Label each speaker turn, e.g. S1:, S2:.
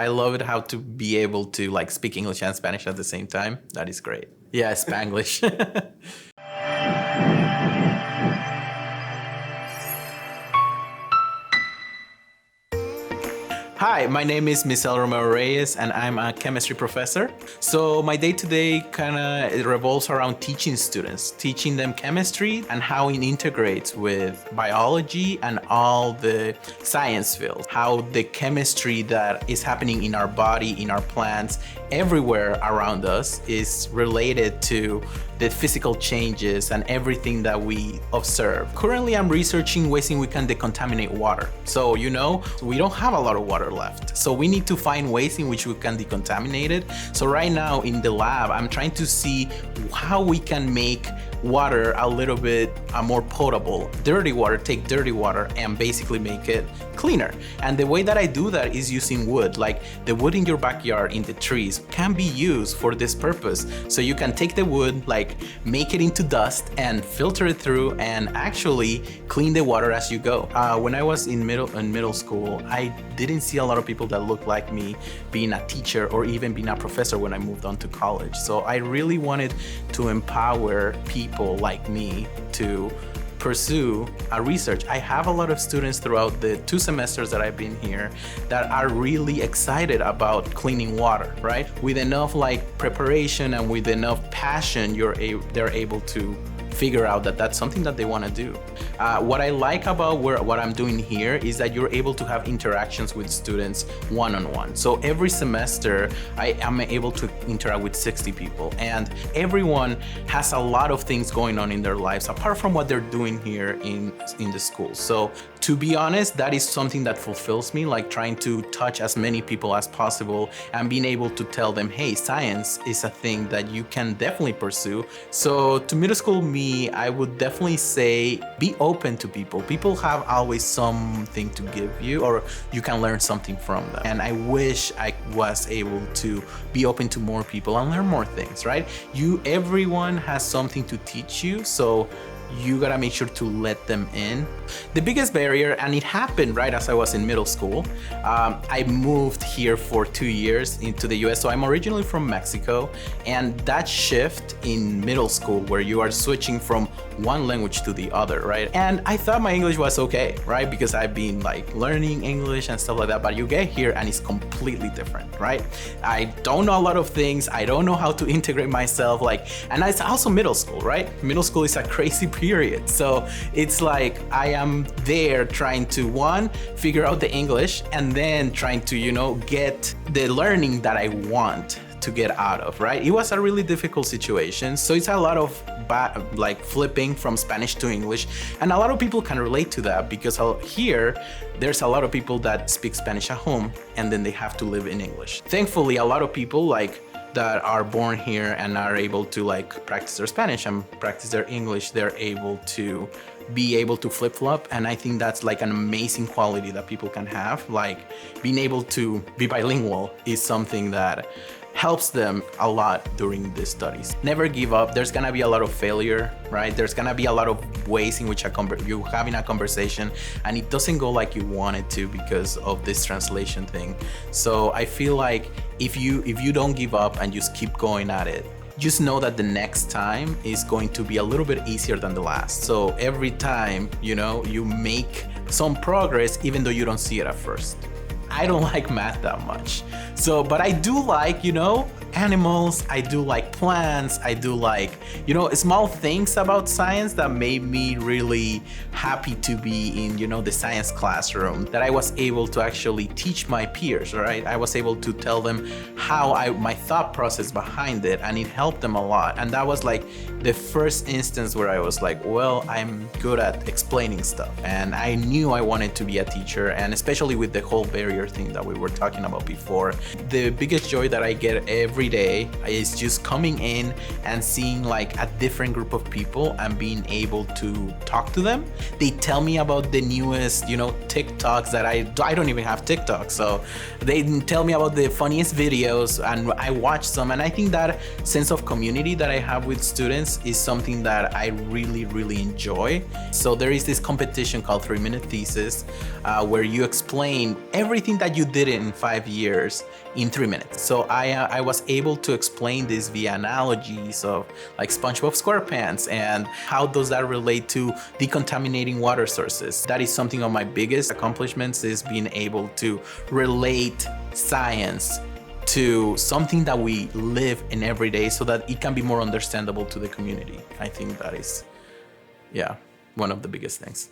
S1: I love it how to be able to like speak English and Spanish at the same time. That is great. Yeah, Spanglish. Hi, my name is Misael Romero-Reyes and I'm a chemistry professor. So my day-to-day kind of revolves around teaching students, teaching them chemistry and how it integrates with biology and all the science fields, how the chemistry that is happening in our body, in our plants, everywhere around us is related to the physical changes and everything that we observe. Currently, I'm researching ways in we can decontaminate water. So, we don't have a lot of water left. So we need to find ways in which we can decontaminate it. So right now in the lab, I'm trying to see how we can make water a little bit more potable. Dirty water, take dirty water and basically make it cleaner. And the way that I do that is using wood. Like the wood in your backyard in the trees can be used for this purpose. So you can take the wood, like make it into dust and filter it through and actually clean the water as you go. When I was in middle school, I didn't see a lot of people that looked like me being a teacher or even being a professor when I moved on to college. So I really wanted to empower people like me to pursue a research. I have a lot of students throughout the 2 semesters that I've been here that are really excited about cleaning water, right? With enough like preparation and with enough passion, they're able to figure out that that's something that they want to do. What I like about what I'm doing here is that you're able to have interactions with students one-on-one. So every semester, I am able to interact with 60 people, and everyone has a lot of things going on in their lives apart from what they're doing here in the school. So to be honest, that is something that fulfills me, like trying to touch as many people as possible and being able to tell them, hey, science is a thing that you can definitely pursue. So to middle school me, I would definitely say be open to people. People have always something to give you, or you can learn something from them. And I wish I was able to be open to more people and learn more things, right? Everyone has something to teach you, so you gotta make sure to let them in. The biggest barrier, and it happened right as I was in middle school, I moved here for 2 years into the US. So I'm originally from Mexico, and that shift in middle school where you are switching from one language to the other, right? And I thought my English was okay, right? Because I've been like learning English and stuff like that, but you get here and it's completely different, right? I don't know a lot of things. I don't know how to integrate myself, and it's also middle school, right? Middle school is a crazy period. So it's like I am there trying to figure out the English and then trying to, get the learning that I want to get out of, right? It was a really difficult situation. So it's a lot of flipping from Spanish to English. And a lot of people can relate to that because here, there's a lot of people that speak Spanish at home and then they have to live in English. Thankfully, a lot of people that are born here and are able to practice their Spanish and practice their English, they're able to be able to flip-flop. And I think that's an amazing quality that people can have. Being able to be bilingual is something that helps them a lot during the studies. Never give up. There's gonna be a lot of failure, right? There's gonna be a lot of ways in which you're having a conversation and it doesn't go like you want it to because of this translation thing. So I feel like if you don't give up and just keep going at it, just know that the next time is going to be a little bit easier than the last. So every time, you make some progress even though you don't see it at first. I don't like math that much. But I do like, animals, I do like plants, I do like, small things about science that made me really happy to be in, the science classroom, that I was able to actually teach my peers, right? I was able to tell them my thought process behind it, and it helped them a lot. And that was the first instance where I was well, I'm good at explaining stuff. And I knew I wanted to be a teacher, and especially with the whole barrier thing that we were talking about before. The biggest joy that I get every every day is just coming in and seeing like a different group of people and being able to talk to them. They tell me about the newest, TikToks that I don't even have TikTok. So they tell me about the funniest videos and I watch them. And I think that sense of community that I have with students is something that I really, really enjoy. So there is this competition called 3-Minute Thesis, where you explain everything that you did in 5 years in 3 minutes. So I was able to explain this via analogies of like SpongeBob SquarePants and how does that relate to decontaminating water sources. That is something of my biggest accomplishments, is being able to relate science to something that we live in every day so that it can be more understandable to the community. I think that is, one of the biggest things.